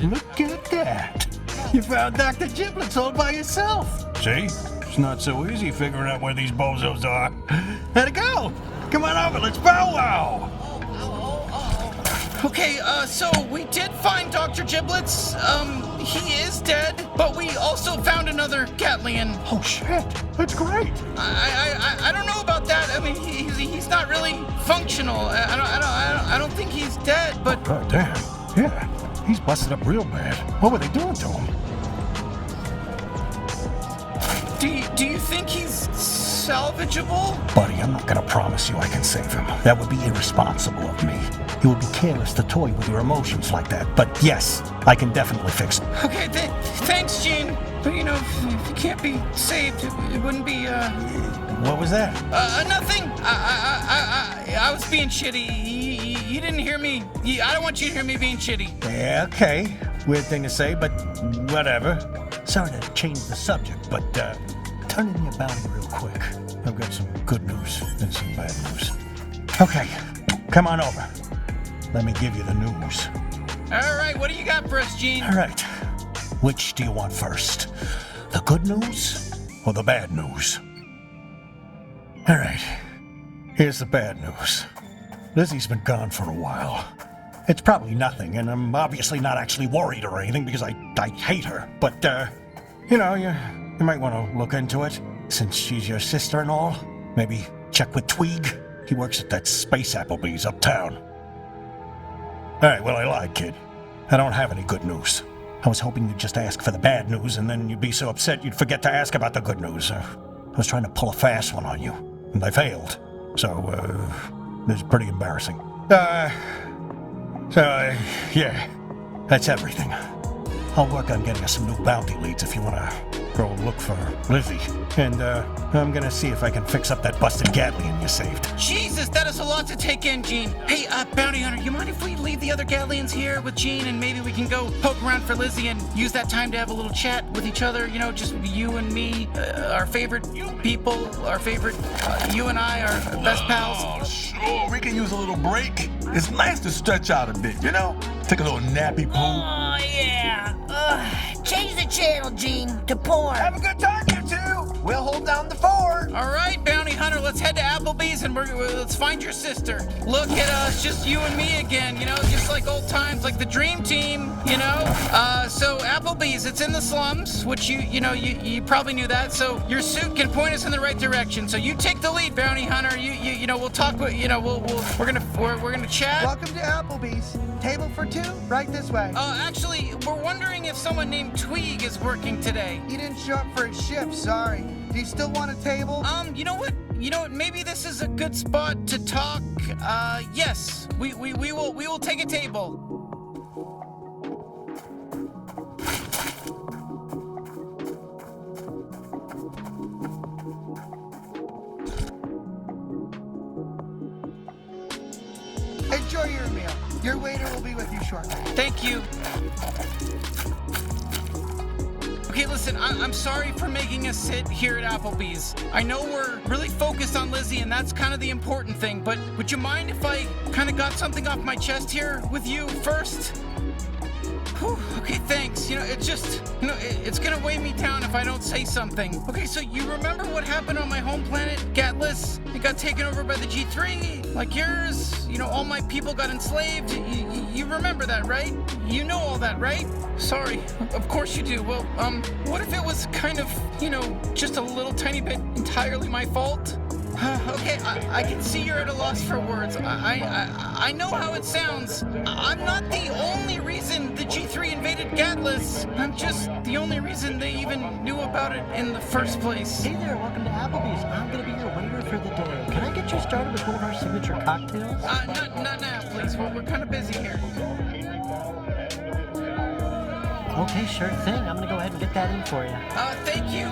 Look at that. You found Dr. Giblets all by yourself. See? It's not so easy figuring out where these bozos are. How'd it go? Come on over, let's powwow. Okay, so we did find Dr. Giblets. He is dead, but we also found another Gatlian. Oh shit, that's great. I don't know about that. I mean, he's not really functional. I don't think he's dead, but... Oh, damn. Yeah, he's busted up real bad. What were they doing to him? Do you think he's salvageable? Buddy, I'm not gonna promise you I can save him. That would be irresponsible of me. It would be careless to toy with your emotions like that. But yes, I can definitely fix him. Okay, thanks, Gene. But you know, if he can't be saved, it wouldn't be, What was that? Nothing. I was being shitty. You didn't hear me. I don't want you to hear me being shitty. Yeah, okay. Weird thing to say, but whatever. Sorry to change the subject, but turn in your bounty real quick. I've got some good news and some bad news. Okay, come on over. Let me give you the news. All right, what do you got for us, Gene? All right. Which do you want first? The good news or the bad news? All right. Here's the bad news. Lizzie's been gone for a while. It's probably nothing, and I'm obviously not actually worried or anything because I hate her. But, you might want to look into it, since she's your sister and all. Maybe check with Tweeg. He works at that space Applebee's uptown. All right, well, I lied, kid. I don't have any good news. I was hoping you'd just ask for the bad news, and then you'd be so upset you'd forget to ask about the good news. I was trying to pull a fast one on you, and I failed. So, it's pretty embarrassing. Yeah, that's everything. I'll work on getting us some new bounty leads if you want to go look for Lizzie. And, I'm gonna see if I can fix up that busted Gatlian you saved. Jesus, that is a lot to take in, Gene. Hey, Bounty Hunter, you mind if we leave the other Gatlians here with Gene and maybe we can go poke around for Lizzie and use that time to have a little chat with each other? You know, just you and me, our favorite people, our favorite, you and I, our best pals. Oh, sure, we can use a little break. It's nice to stretch out a bit, you know? Take a little nappy poo. Oh, yeah. Change the channel, Gene, to porn. Have a good time, you two. We'll hold down the fort. All right, Bounty Hunter, let's head to Applebee's and let's find your sister. Look at us, just you and me again, you know, just like old times, like the dream team, you know? So Applebee's, it's in the slums, which you probably knew that, so your suit can point us in the right direction. So you take the lead, Bounty Hunter. You know, we'll talk, we're gonna chat. Welcome to Applebee's. Table for two, right this way. Actually, we're wondering if someone named Tweeg is working today. He didn't show up for his shift, sorry. Do you still want a table? You know what? Maybe this is a good spot to talk. Yes, we will take a table. Enjoy your meal. Your waiter will be with you shortly. Thank you. Okay, listen, I'm sorry for making us sit here at Applebee's. I know we're really focused on Lizzie, and that's kind of the important thing, but would you mind if I kind of got something off my chest here with you first? Whew, okay, thanks. You know, it's just, it's gonna weigh me down if I don't say something. Okay, so you remember what happened on my home planet, Gatlis? It got taken over by the G3, like yours. You know, all my people got enslaved. You remember that, right? You know all that, right? Sorry, of course you do. Well, what if it was kind of, just a little tiny bit entirely my fault? Okay, I can see you're at a loss for words. I know how it sounds. I'm not the only reason the G3 invaded Gatlis. I'm just the only reason they even knew about it in the first place. Hey there, welcome to Applebee's. I'm gonna be your waiter for the day. Can I get you started with one of our signature cocktails? Not now, please. We're kind of busy here. Okay, sure thing. I'm gonna go ahead and get that in for you. Thank you.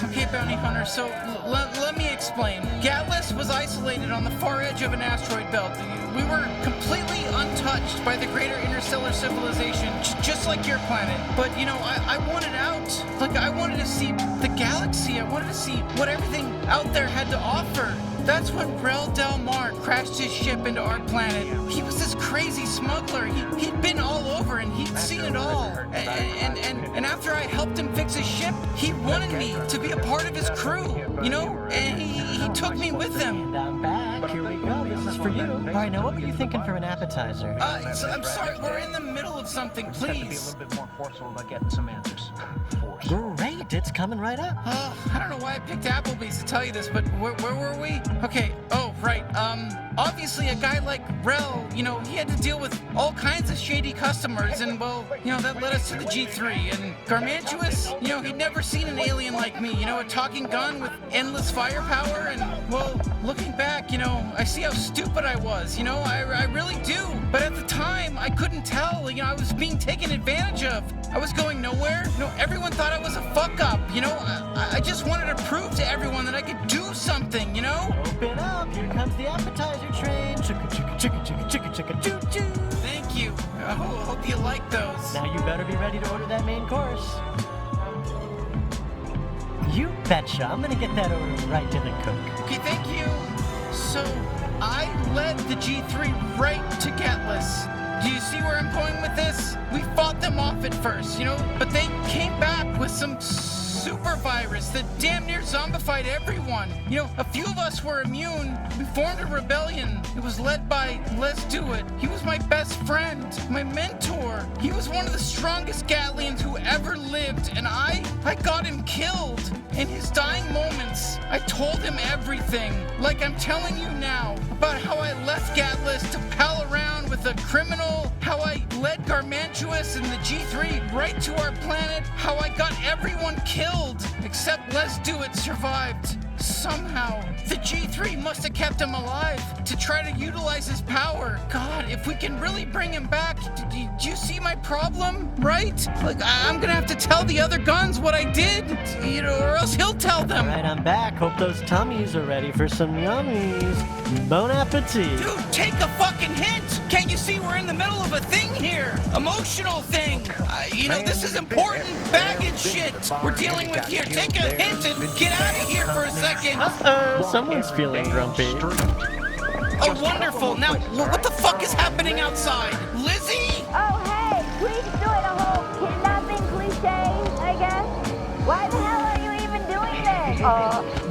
Okay, Bounty Hunter, so let me explain. Gatlis was isolated on the far edge of an asteroid belt. We were completely untouched by the greater interstellar civilization, just like your planet. But, I wanted out. Like, I wanted to see the galaxy. I wanted to see what everything out there had to offer. That's when Rel Del Mar crashed his ship into our planet. He was this crazy smuggler. He'd been all over, and he He'd seen it all. And after I helped him fix his ship, he wanted me to be a part of his crew, you know? And he took me with him. And I'm back. Here we go. This is for you. All right, now what were you thinking for an appetizer? I'm sorry, we're in the middle of something, please. Be a little bit more forceful about getting some answers. Great, it's coming right up. I don't know why I picked Applebee's to tell you this, but where were we? Okay, oh, right. Obviously a guy like Rel, you know, he had to deal with all kinds of shady customers, and well, you know, that led us to the G3. And Garmantuous, you know, he'd never seen an alien like me, you know, a talking gun with endless firepower, and well, looking back, you know, I see how stupid I was, you know, I really do. But at the time, I couldn't tell, you know, I was being taken advantage of. I was going nowhere. You know, everyone thought I was a fuck up, you know? I just wanted to prove to everyone that I could do something, you know? Open up, here comes the appetizer train. Chicka, chicka, chicka, chicka, chicka, chicka, choo, choo. Thank you. I hope you like those. Now you better be ready to order that main course. You betcha. I'm gonna get that order right to the cook. Okay, thank you. So, I led the G3 right to Giblets. Do you see where I'm going with this? We fought them off at first, you know, but they came back with some super virus that damn near zombified everyone. You know, a few of us were immune. We formed a rebellion. It was led by Let's Do It. He was my best friend, my mentor. He was one of the strongest Gatlians who ever lived, and I got him killed. In his dying moments, I told him everything, like I'm telling you now, about how I left Giblets to pal around with a criminal, how I led Garmantuous and the G3 right to our planet, how I got everyone killed, except Let's Do It survived. Somehow, the G3 must have kept him alive to try to utilize his power. God, if we can really bring him back, do you see my problem, right? Like, I'm gonna have to tell the other guns what I did, you know, or else he'll tell them. All right, I'm back. Hope those tummies are ready for some yummies. Bon appetit. Dude, take a fucking hint. Can't you see we're in the middle of a thing here? Emotional thing. You know, this is important baggage shit we're dealing with here. Take a hint and get out of here for a second. Someone's feeling grumpy. Oh, wonderful. Now, what the fuck is happening outside? Lizzie? Oh, hey, please do it a whole kidnapping cliche, I guess. Why the hell are you even doing this?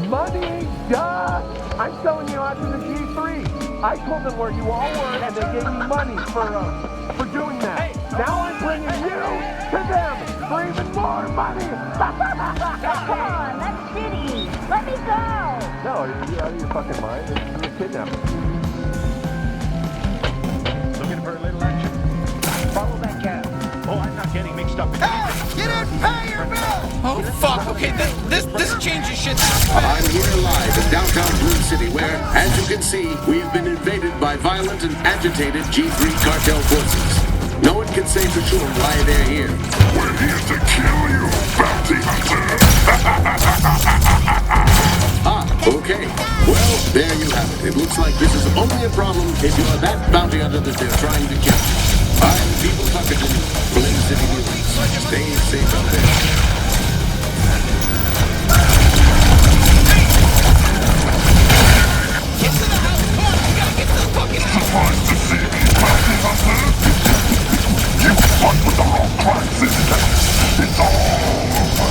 Money, duh! I'm selling you out to the G3. I told them where you all were, and they gave me money for doing that. Now I'm bringing you to them for even more money. Come on, that's shitty. Let me go. No, are you out of your fucking mind? This is a kidnapping. Looking for a little action? Follow that cat. Oh, I'm not getting mixed up. Hey, you didn't pay your bill! Oh, fuck. Okay, this changes shit. I'm here live in downtown Blue City where, as you can see, we've been invaded by violent and agitated G3 cartel forces. No one can say for sure why they're here. We're here to kill you, bounty hunter! Okay. Well, there you have it. It looks like this is only a problem if you're that bounty hunter that they're trying to kill. I'm People Tuckerton, Blue City News. Stay safe out there. Get to the house. Come on, we gotta get to the fucking house. Surprised to see me, bounty hunter? You fuck with the wrong crime syndicate. It's all over.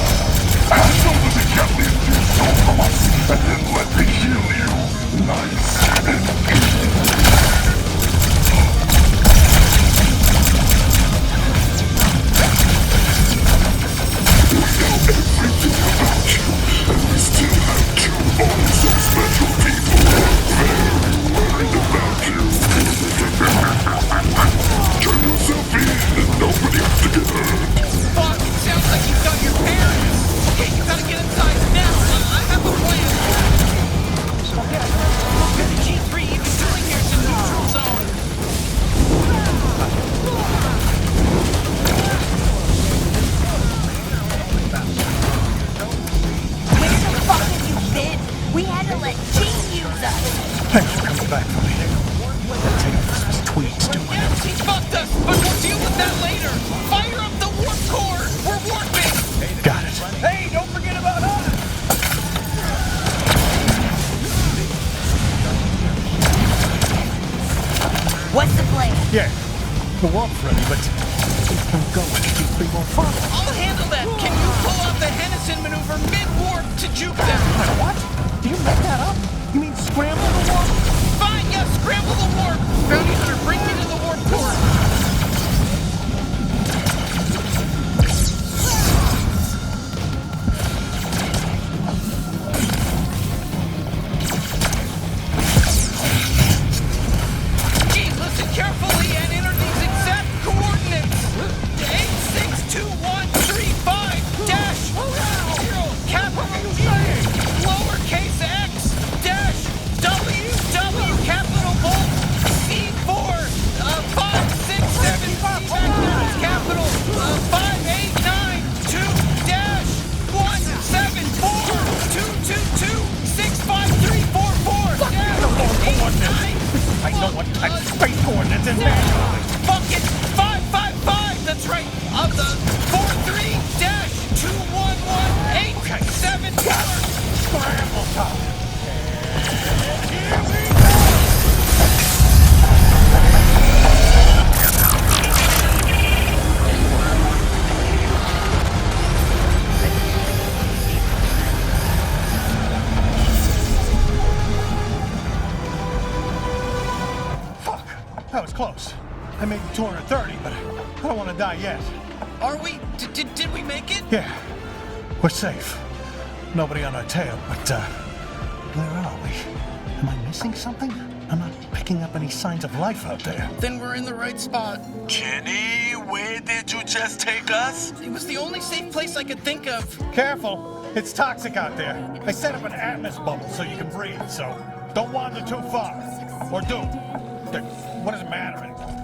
And so that the Gatlians you stole from us, and then let me heal you. Nice and good. Everything about you, and we still have two so special people. Very worried about you. Turn yourself in, and nobody has to get hurt. Fuck, it sounds like you've got your parents. Okay, you gotta get inside now. I have a plan. What could the G3 even doing here? It's a neutral zone. Where the fuck have you been? We had to let Gene use us. Thanks for coming back for me. I think this was Tweed's doing it. Yes, he fucked us, but we'll deal with that later. Fire up the warp core. We're warping. Got it. Hey, don't forget about us! What's the plan? Yeah, the warp's ready, but on fire. I'll handle that. Can you pull off the Hennison maneuver mid-warp to juke them? What? Did you make that up? You mean scramble the warp? Fine, yes, scramble the warp. Bounty Hunter, bring me to the warp core. Gee, listen carefully and enter these exact coordinates. 862135-0 capital G lowercase x dash WW capital Volt C4 567 capital 5892 dash 174 222 65344 I know what type of space coordinates in there. Fuck it! 555! That's right! Of the 43-211874! Scramble time. Fuck, that was close. I made 230, but I don't want to die yet. Are we? Did we make it? Yeah, we're safe. Nobody on our tail, but, where are we? Am I missing something? I'm not picking up any signs of life out there. Then we're in the right spot. Kenny, where did you just take us? It was the only safe place I could think of. Careful, it's toxic out there. I set up an atmos bubble so you can breathe, so don't wander too far. Or do. What does it matter anymore?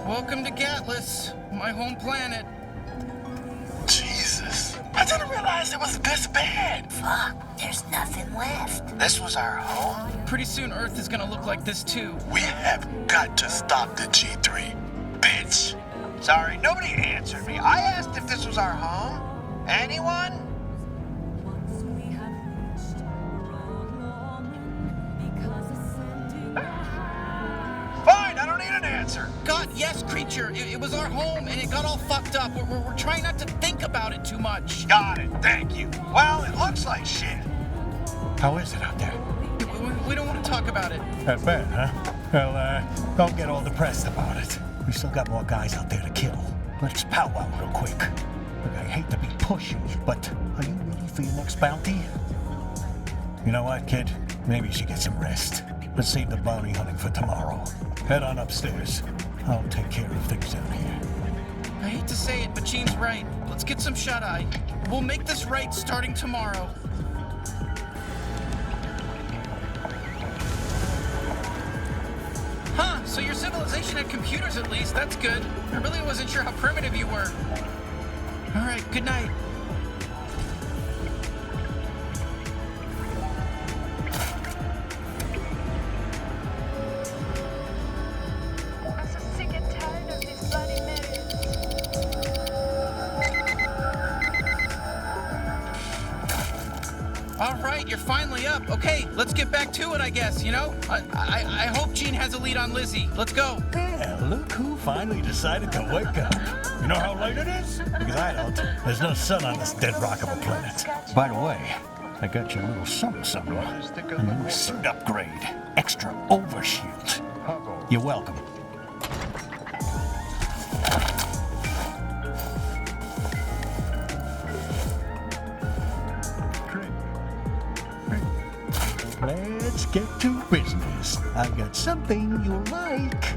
Welcome to Giblets, my home planet. Jesus. I didn't realize it was this bad. Fuck, there's nothing left. This was our home? Pretty soon Earth is gonna look like this too. We have got to stop the G3, bitch. Sorry, nobody answered me. I asked if this was our home. Anyone? Fine, I don't need an answer. God, yes, creature. It was our home and it got all fucked up. We're trying not to think about it too much. Got it, thank you. Well, it looks like shit. How is it out there? We don't want to talk about it. That bad, huh? Well, don't get all depressed about it. We still got more guys out there to kill. Let's powwow real quick. Look, I hate to be pushy, but are you ready for your next bounty? You know what, kid? Maybe you should get some rest. Let's save the bounty hunting for tomorrow. Head on upstairs. I'll take care of things down here. I hate to say it, but Gene's right. Let's get some shut-eye. We'll make this right starting tomorrow. Huh, so your civilization had computers at least. That's good. I really wasn't sure how primitive you were. All right, good night. All right, you're finally up. Okay, let's get back to it, I guess, you know? I hope Gene has a lead on Lizzie. Let's go. Yeah, look who finally decided to wake up. You know how late it is? Because I don't. There's no sun on this dead rock of a planet. By the way, I got you a little something. A new suit upgrade. Extra overshield. You're welcome. Let's get to business. I've got something you'll like.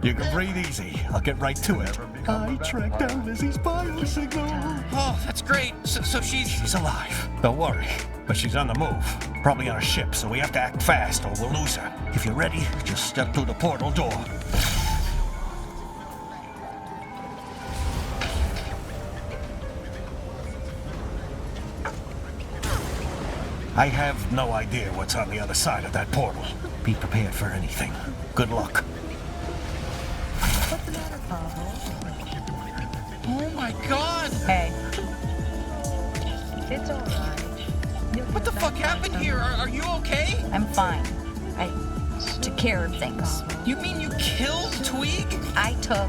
You can breathe easy. I'll get right to it. I tracked down Lizzie's biosignal. Oh, that's great. So She's alive. Don't worry. But she's on the move. Probably on a ship, so we have to act fast or we'll lose her. If you're ready, just step through the portal door. I have no idea what's on the other side of that portal. Be prepared for anything. Good luck. What's the matter, Pablo? Oh my God! Hey. It's all right. What the fuck happened here? Are you okay? I'm fine. To care of things. You mean you killed Tweeg? I took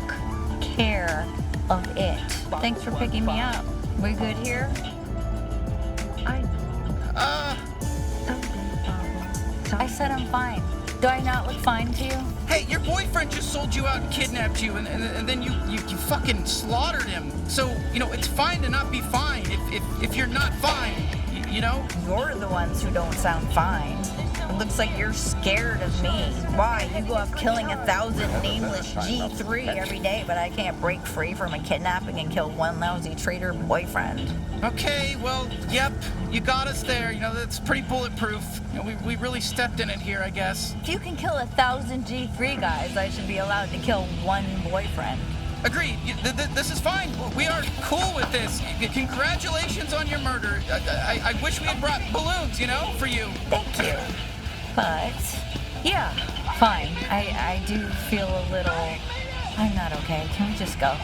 care of it. Thanks for picking me up. We good here? I said I'm fine. Do I not look fine to you? Hey, your boyfriend just sold you out and kidnapped you, and then you fucking slaughtered him. So, you know, it's fine to not be fine if you're not fine, you know? You're the ones who don't sound fine. It looks like you're scared of me. Why? You go off killing 1,000 nameless G3 every day, but I can't break free from a kidnapping and kill one lousy traitor boyfriend. Okay, well, yep, you got us there. You know, that's pretty bulletproof. You know, we really stepped in it here, I guess. If you can kill 1,000 G3 guys, I should be allowed to kill one boyfriend. Agreed. This is fine. We are cool with this. Congratulations on your murder. I wish we had brought balloons, you know, for you. Thank you. But, yeah, fine. I do feel a little... I'm not okay. Can we just go?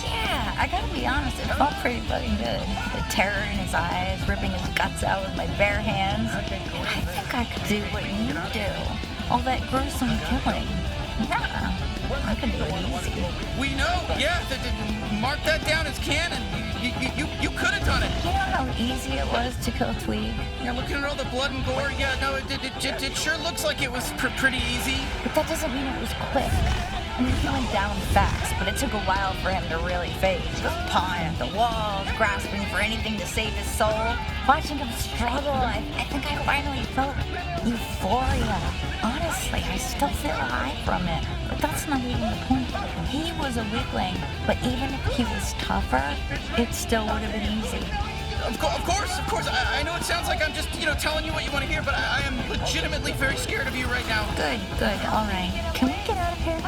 Yeah, I gotta be honest, it felt pretty fucking good. The terror in his eyes, ripping his guts out with my bare hands. I think I could do what you do. All that gruesome killing. Yeah, I can do it easy. We know, yeah. Mark that down as canon. You could have done it. You know how easy it was to kill Tweeg? Yeah, looking at all the blood and gore, yeah, no, it sure looks like it was pretty easy. But that doesn't mean it was quick. I mean, he went down fast, but it took a while for him to really fade. He was pawing at the walls, grasping for anything to save his soul. Watching him struggle, I think I finally felt euphoria. Honestly, I still feel high from it. But that's not even the point. He was a weakling, but even if he was tougher, it still would have been easy. Of course. I know it sounds like I'm just, you know, telling you what you want to hear, but I am legitimately very scared of you right now. Good, all right. Can we get out of here?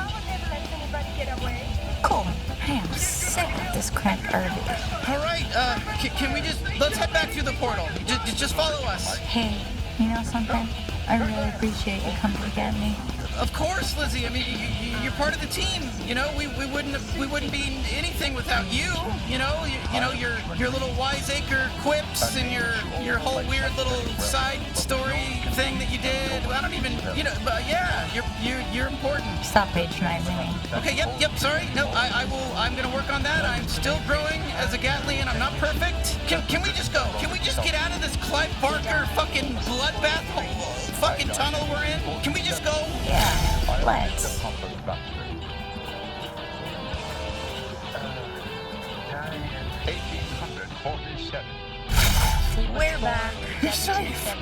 Cool. I am sick of this cracked RV. All right, can we let's head back through the portal. Just follow us. Hey, you know something? I really appreciate you coming to get me. Of course, Lizzie. I mean, you're part of the team. You know, we wouldn't be anything without you. You know, your little wiseacre quips and your whole weird little side story thing that you did. I don't even, you know, but yeah, you're important. Stop patronizing me. Okay, yep. Sorry. No, I'm gonna work on that. I'm still growing as a Gatlian. I'm not perfect. Can we just go? Can we just get out of this Clive Barker fucking bloodbath fucking tunnel we're in? Can we just go? Yeah, let's. We're back. You're safe.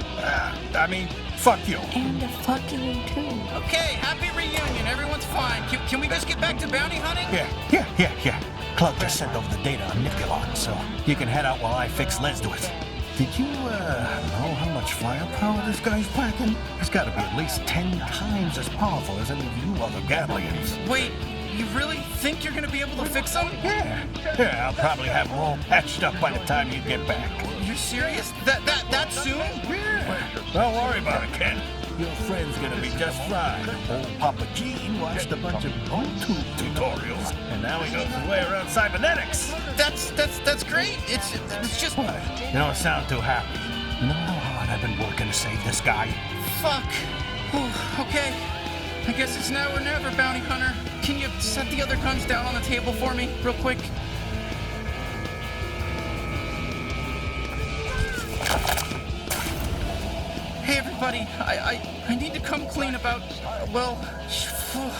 I mean, fuck you. And fuck you too. Okay, happy reunion. Everyone's fine. Can we just get back to bounty hunting? Yeah. Club just sent over the data on Nicolon, so you can head out while I fix Les to it. Did you, know how much firepower this guy's packing? He's got to be at least 10 times as powerful as any of you other Gatlians. Wait, you really think you're gonna be able to fix him? Yeah, I'll probably have them all patched up by the time you get back. You're serious? That soon? Yeah. Don't worry about it, Ken. Your friend's gonna be just fine. Old Papa Gene watched a bunch of YouTube tutorials, and now he knows his way around cybernetics. That's great. It's just... What? You don't sound too happy. You know how hard I've been working to save this guy? Fuck. Okay. I guess it's now or never, bounty hunter. Can you set the other guns down on the table for me, real quick? Hey, everybody. I need to come clean about... well,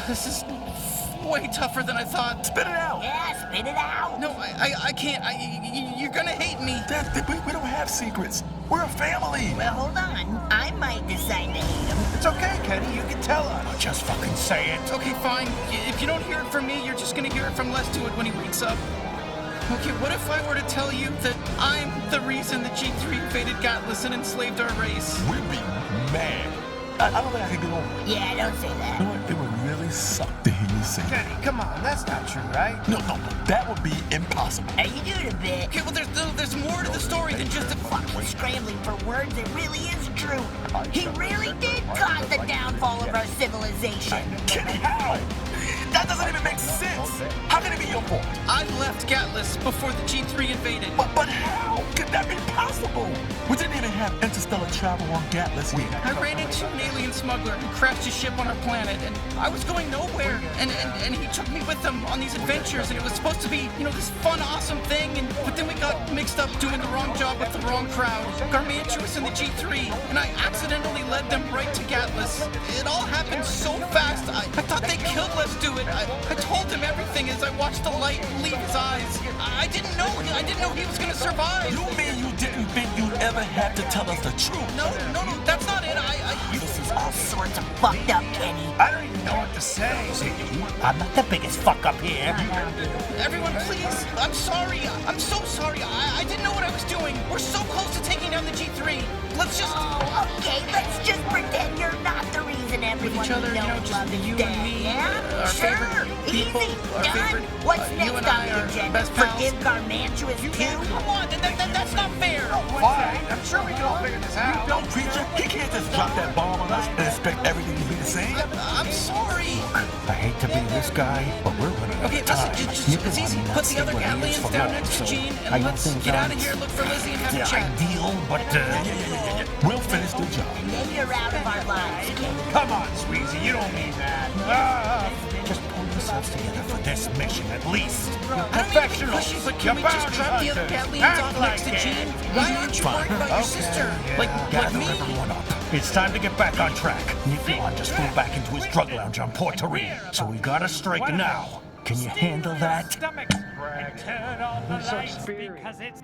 this is way tougher than I thought. Spit it out. Yeah, spit it out. No, I can't. You're gonna hate me. We don't have secrets. We're a family. Well, hold on. I might decide to hate him. It's okay, Kenny. You can tell us. Oh, just fucking say it. Okay, fine. If you don't hear it from me, you're just gonna hear it from Les Tuit when he wakes up. Okay, what if I were to tell you that I'm the reason the G3 invaded Gatlas and enslaved our race? We'd be mad. I don't think I could get over it. Yeah, don't say that. You know what? It would really suck to hear you say that. Kenny, come on. That's not true, right? No. That would be impossible. Are you doing a bit? Okay, well, there's more to the story than just a... Fucking scrambling for words. It really is true. He really did cause the downfall of our civilization. Kenny, how? That doesn't even make sense. How can it be your fault? I left Giblets before the G3 invaded. But how could that be possible? We didn't even have interstellar travel on Giblets yet. I ran into an alien smuggler who crashed his ship on our planet, and I was going nowhere. And he took me with him on these adventures, and it was supposed to be, this fun, awesome thing. But then we got mixed up doing the wrong job with the wrong crowd. Garmantuous and the G3, and I accidentally led them right to Giblets. It all happened so fast. I thought they killed Let's Do It. I told him everything as I watched the light leave his eyes. I didn't know he was gonna survive. You mean you didn't think you'd ever have to tell us the truth? No, that's not it. This is all sorts of fucked up, Kenny. I don't even know what to say. I'm not the biggest fuck up here. Everyone, please. I'm sorry. I'm so sorry. I didn't know what I was doing. We're so close to taking down the G3. Let's just... Oh, okay, let's just pretend you're not the reason everyone with each other, we know just loves you dead. and me, Yeah? our Sure. favorite people, Easy. our Done. favorite... What's you next and on I the are agenda? best pals. Forgive Garmantuous too? Come on, that's not fair. Fine. I'm sure we can all figure this out. No, creature, he can't just drop that bomb on us and expect everything to be the same. I'm sorry. I hate to be this guy, but we're running out Okay, of time. listen, it's easy. Put the other Gatlians down next to Gene, and let's get out of here, look for Lizzie, and have a chat. Ideal, but Yeah. We'll finish the job. And then you're out of our lives, Kenny. Come on, Sweezy, you don't mean that. just pull yourselves together for this mission at least. I don't mean to be pushy, but can we just drop the other Gatlians off next to Gene? Why aren't you worried about your sister? Like Gather me? everyone up. It's time to get back on track. Niflon just flew back into his drug lounge on Port Torino, so we gotta strike now. Can you handle that? He's so experienced.